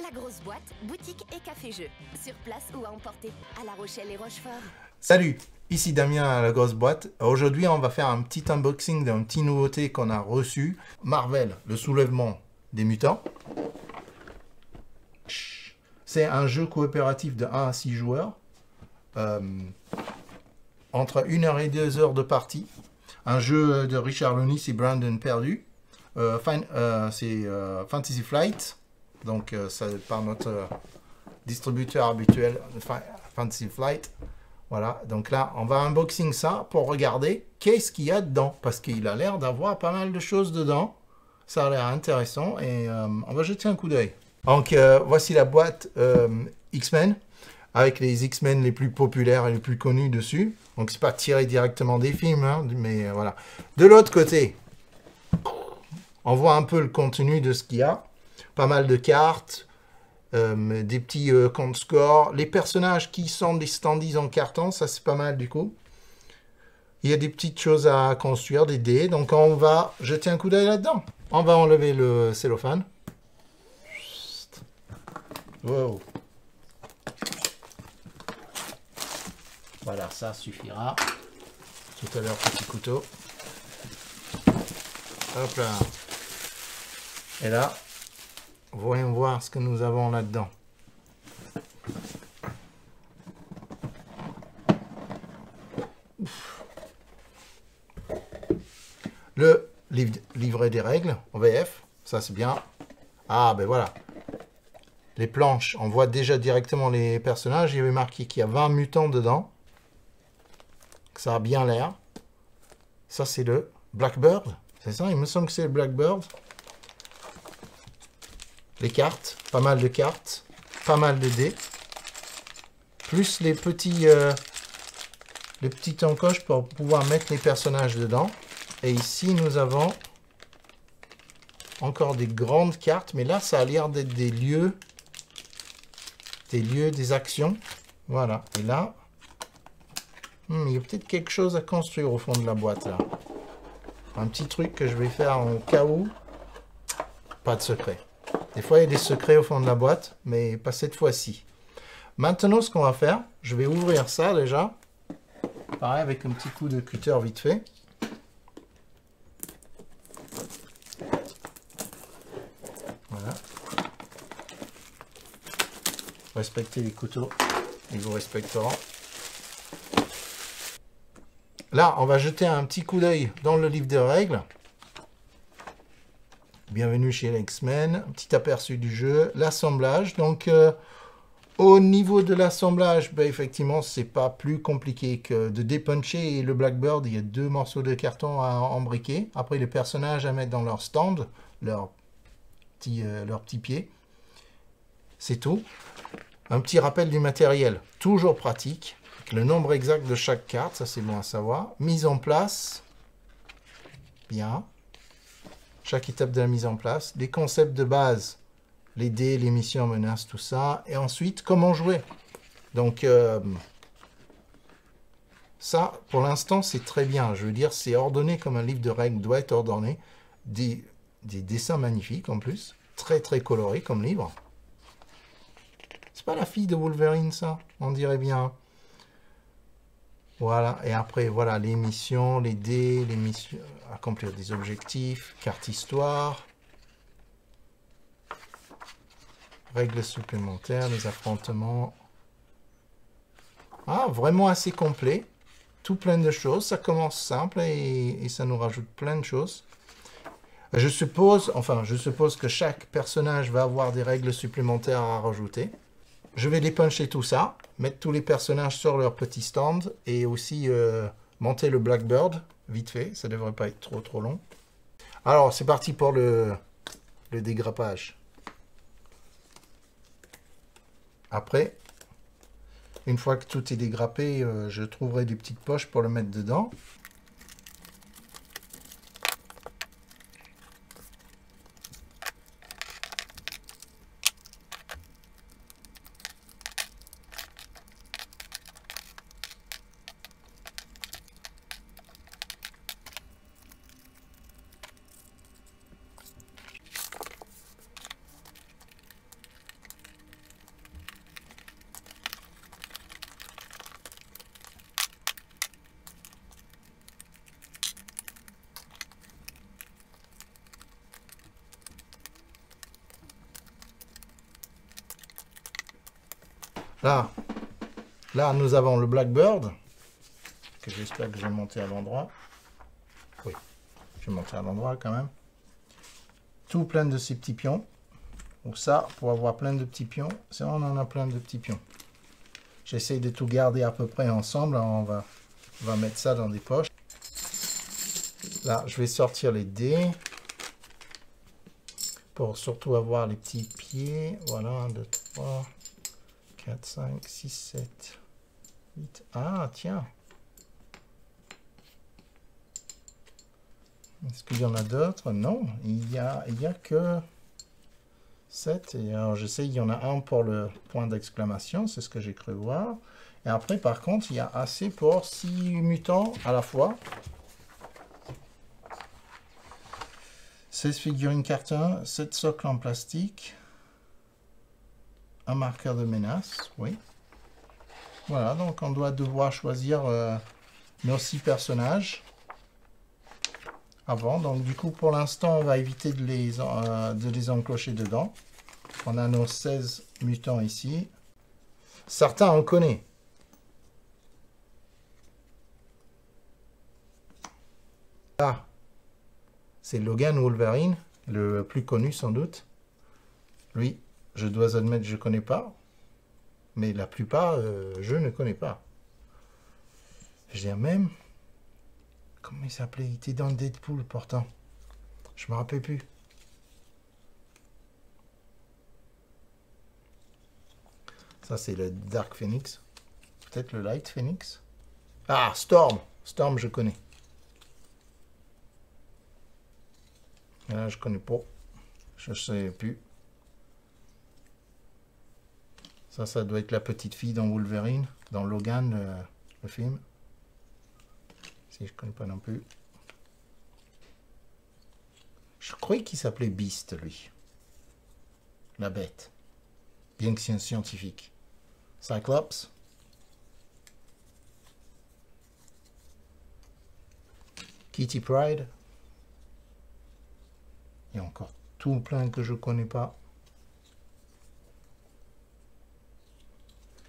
La grosse boîte, boutique et café-jeu. Sur place ou à emporter, à La Rochelle et Rochefort. Salut, ici Damien à la grosse boîte. Aujourd'hui, on va faire un petit unboxing d'un petit nouveauté qu'on a reçu. Marvel, le soulèvement des mutants. C'est un jeu coopératif de 1 à 6 joueurs. Entre 1 heure et 2 heures de partie. Un jeu de Richard Lunis et Brandon Perdu. C'est Fantasy Flight. Donc, c'est par notre distributeur habituel, Fantasy Flight. Voilà, donc là, on va unboxing ça pour regarder qu'est-ce qu'il y a dedans. Parce qu'il a l'air d'avoir pas mal de choses dedans. Ça a l'air intéressant et on va jeter un coup d'œil. Donc, voici la boîte X-Men, avec les X-Men les plus populaires et les plus connus dessus. Donc, c'est pas tiré directement des films, hein, mais voilà. De l'autre côté, on voit un peu le contenu de ce qu'il y a. Pas mal de cartes. Des petits comptes score, les personnages qui sont des standees en carton, ça c'est pas mal du coup. Il y a des petites choses à construire, des dés, donc on va jeter un coup d'œil là-dedans. On va enlever le cellophane. Wow. Voilà, ça suffira. Tout à l'heure, petit couteau. Hop là. Et là, voyons voir ce que nous avons là-dedans. Le livret des règles en VF, ça c'est bien. Ah ben voilà. Les planches, on voit déjà directement les personnages. Il y avait marqué qu'il y a 20 mutants dedans. Ça a bien l'air. Ça c'est le Blackbird. C'est ça, il me semble que c'est le Blackbird. Les cartes, pas mal de cartes, pas mal de dés, plus les petites encoches pour pouvoir mettre les personnages dedans. Et ici, nous avons encore des grandes cartes, mais là, ça a l'air d'être des lieux, des actions. Voilà. Et là, il y a peut-être quelque chose à construire au fond de la boîte, là. Un petit truc que je vais faire en cas où. Pas de secret. Des fois, il y a des secrets au fond de la boîte, mais pas cette fois-ci. Maintenant, ce qu'on va faire, je vais ouvrir ça déjà. Pareil, avec un petit coup de cutter vite fait. Voilà. Respectez les couteaux, ils vous respecteront. Là, on va jeter un petit coup d'œil dans le livre de règles. Bienvenue chez les X-Men, un petit aperçu du jeu, l'assemblage. Donc, au niveau de l'assemblage, ben, effectivement, c'est pas plus compliqué que de dépuncher le Blackbird. Il y a 2 morceaux de carton à embriquer. Après, les personnages à mettre dans leur stand, leurs petits pieds. C'est tout. Un petit rappel du matériel, toujours pratique. Avec le nombre exact de chaque carte, ça c'est bon à savoir. Mise en place. Bien. Chaque étape de la mise en place, les concepts de base, les dés, les missions, menaces, tout ça, et ensuite comment jouer. Donc ça, pour l'instant, c'est très bien. Je veux dire, c'est ordonné comme un livre de règles doit être ordonné. Des dessins magnifiques en plus, très très colorés comme livre. C'est pas la fille de Wolverine, ça, on dirait bien. Voilà, et après, voilà, les missions, les dés, les missions, accomplir des objectifs, carte histoire, règles supplémentaires, les affrontements. Ah, vraiment assez complet, tout plein de choses, ça commence simple et ça nous rajoute plein de choses. Je suppose que chaque personnage va avoir des règles supplémentaires à rajouter. Je vais dépuncher tout ça, mettre tous les personnages sur leur petit stand et aussi monter le Blackbird, vite fait, ça ne devrait pas être trop long. Alors, c'est parti pour le dégrappage. Après, une fois que tout est dégrappé, je trouverai des petites poches pour le mettre dedans. Là, nous avons le Blackbird, que j'espère que je vais monter à l'endroit. Oui, je vais monter à l'endroit quand même. Tout plein de ces petits pions. Donc ça, pour avoir plein de petits pions, c'est on en a plein de petits pions. J'essaie de tout garder à peu près ensemble. Alors on va mettre ça dans des poches. Là, je vais sortir les dés. Pour surtout avoir les petits pieds. Voilà, 1, 2, 3, 4, 5, 6, 7, 8. Ah, tiens. Est-ce qu'il y en a d'autres? Non, il y a que 7. Et alors, je sais, il y en a un pour le point d'exclamation. C'est ce que j'ai cru voir. Et après, par contre, il y a assez pour 6 mutants à la fois. 16 figurines carton, 7 socles en plastique, un marqueur de menace, oui. Voilà, donc on doit devoir choisir nos 6 personnages avant. Donc du coup, pour l'instant, on va éviter de les enclocher dedans. On a nos 16 mutants ici. Certains, on connaît. Là, c'est Logan Wolverine, le plus connu sans doute. Lui, je dois admettre, je ne connais pas. Mais la plupart, je ne connais pas. Je dirais même... Comment il s'appelait? Il était dans Deadpool pourtant. Je ne me rappelle plus. Ça, c'est le Dark Phoenix. Peut-être le Light Phoenix. Ah, Storm. Storm, je connais. Et là, je connais pas. Je sais plus. Ça doit être la petite fille dans Wolverine, dans Logan, le film. Si je connais pas non plus. Je croyais qu'il s'appelait Beast, lui. La bête. Bien que c'est un scientifique. Cyclops. Kitty Pryde. Il y a encore tout plein que je connais pas.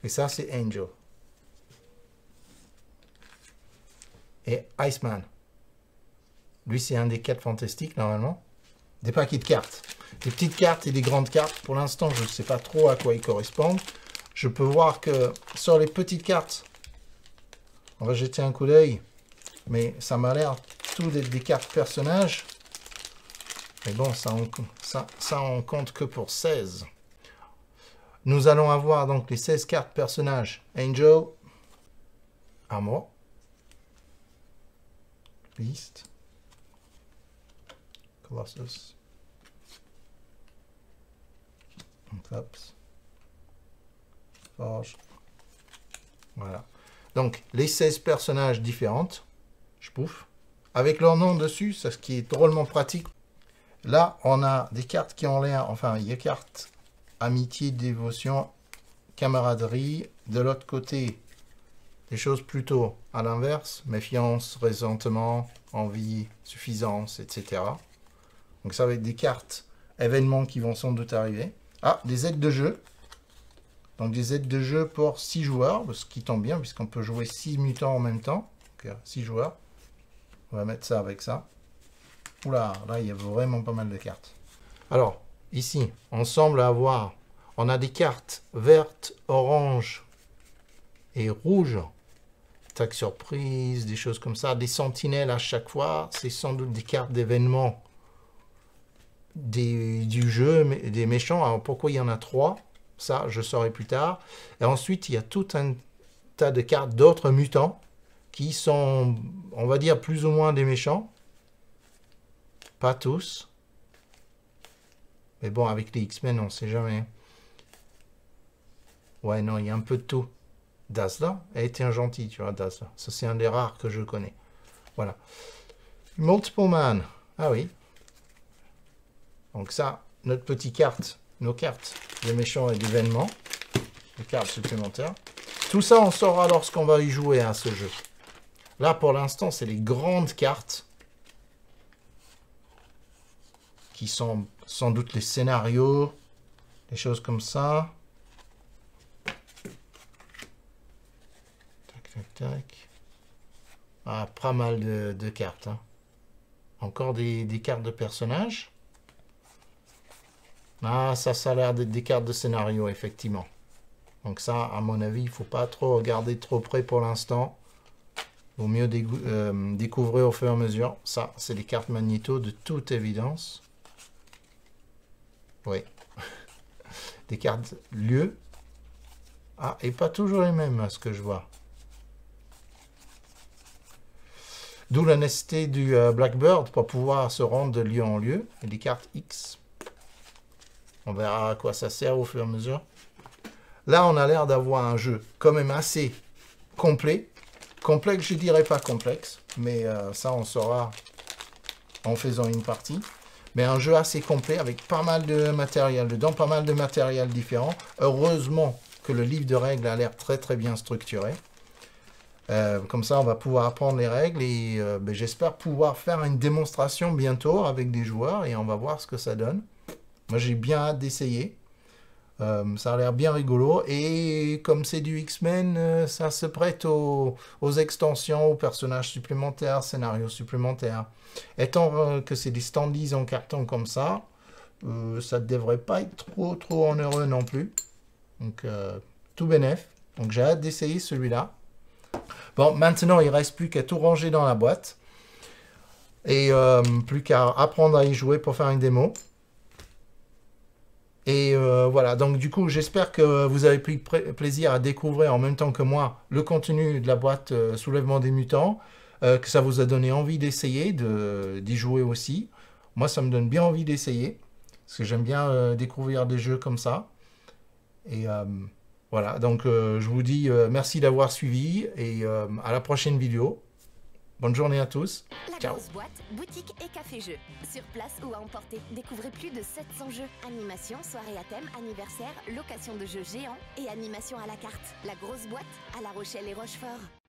Et ça, c'est Angel. Et Iceman. Lui, c'est un des 4 fantastiques, normalement. Des paquets de cartes. Des petites cartes et des grandes cartes. Pour l'instant, je ne sais pas trop à quoi ils correspondent. Je peux voir que sur les petites cartes, on va jeter un coup d'œil. Mais ça m'a l'air tout des cartes personnages. Mais bon, ça on compte que pour 16. Nous allons avoir donc les 16 cartes personnages. Angel, Armor, Beast, Colossus, Cyclops, Forge. Voilà. Donc, les 16 personnages différentes, je pouffe, avec leur nom dessus, c'est ce qui est drôlement pratique. Là, on a des cartes qui ont l'air, enfin, il y a cartes amitié, dévotion, camaraderie. De l'autre côté, des choses plutôt à l'inverse, méfiance, ressentement, envie, suffisance, etc. Donc ça va être des cartes événements qui vont sans doute arriver. Ah, des aides de jeu. Donc des aides de jeu pour 6 joueurs, ce qui tombe bien puisqu'on peut jouer 6 mutants en même temps. Donc 6 joueurs. On va mettre ça avec ça. Oula, là il y a vraiment pas mal de cartes. Alors, ici, on semble avoir... On a des cartes vertes, orange et rouge. Attaque surprise, des choses comme ça. Des sentinelles à chaque fois. C'est sans doute des cartes d'événements du jeu, des méchants. Alors pourquoi il y en a 3? Ça, je saurai plus tard. Et ensuite, il y a tout un tas de cartes d'autres mutants qui sont, on va dire, plus ou moins des méchants. Pas tous. Mais bon, avec les X-Men, on ne sait jamais. Ouais, non, il y a un peu de tout. Dazzler, elle était un gentil, tu vois, Dazzler. Ça, c'est un des rares que je connais. Voilà. Multiple Man. Ah oui. Donc ça, notre petite carte, nos cartes, des méchants et d'événements. Des cartes supplémentaires. Tout ça, on saura lorsqu'on va y jouer à ce jeu. Là, pour l'instant, c'est les grandes cartes qui sont sans doute les scénarios, des choses comme ça. tac. Ah, pas mal de cartes. Hein. Encore des cartes de personnages. Ah, ça a l'air d'être des cartes de scénario, effectivement. Donc ça, à mon avis, il ne faut pas trop regarder trop près pour l'instant. Vaut mieux découvrir au fur et à mesure. Ça, c'est des cartes magnéto de toute évidence. Oui. Des cartes lieux. Ah, et pas toujours les mêmes, à ce que je vois. D'où la nécessité du Blackbird pour pouvoir se rendre de lieu en lieu. Et des cartes X. On verra à quoi ça sert au fur et à mesure. Là, on a l'air d'avoir un jeu quand même assez complet. Complexe, je dirais pas complexe. Mais ça, on saura en faisant une partie. Mais un jeu assez complet avec pas mal de matériel dedans. Pas mal de matériel différent. Heureusement que le livre de règles a l'air très très bien structuré. Comme ça, on va pouvoir apprendre les règles et j'espère pouvoir faire une démonstration bientôt avec des joueurs et on va voir ce que ça donne. Moi, j'ai bien hâte d'essayer. Ça a l'air bien rigolo et comme c'est du X-Men, ça se prête aux extensions, aux personnages supplémentaires, scénarios supplémentaires. Étant que c'est des standees en carton comme ça ne devrait pas être trop onéreux non plus. Donc, tout bénef. Donc, j'ai hâte d'essayer celui-là. Bon, maintenant, il ne reste plus qu'à tout ranger dans la boîte. Et plus qu'à apprendre à y jouer pour faire une démo. Et voilà, donc du coup, j'espère que vous avez pris plaisir à découvrir en même temps que moi le contenu de la boîte Soulèvement des Mutants. Que ça vous a donné envie d'essayer, d'y jouer aussi. Moi, ça me donne bien envie d'essayer. Parce que j'aime bien découvrir des jeux comme ça. Et voilà, donc je vous dis merci d'avoir suivi et à la prochaine vidéo. Bonne journée à tous. La grosse boîte, boutique et café-jeux. Sur place ou à emporter. Découvrez plus de 700 jeux. Animation, soirée à thème, anniversaire, location de jeux géants et animation à la carte. La grosse boîte à La Rochelle et Rochefort.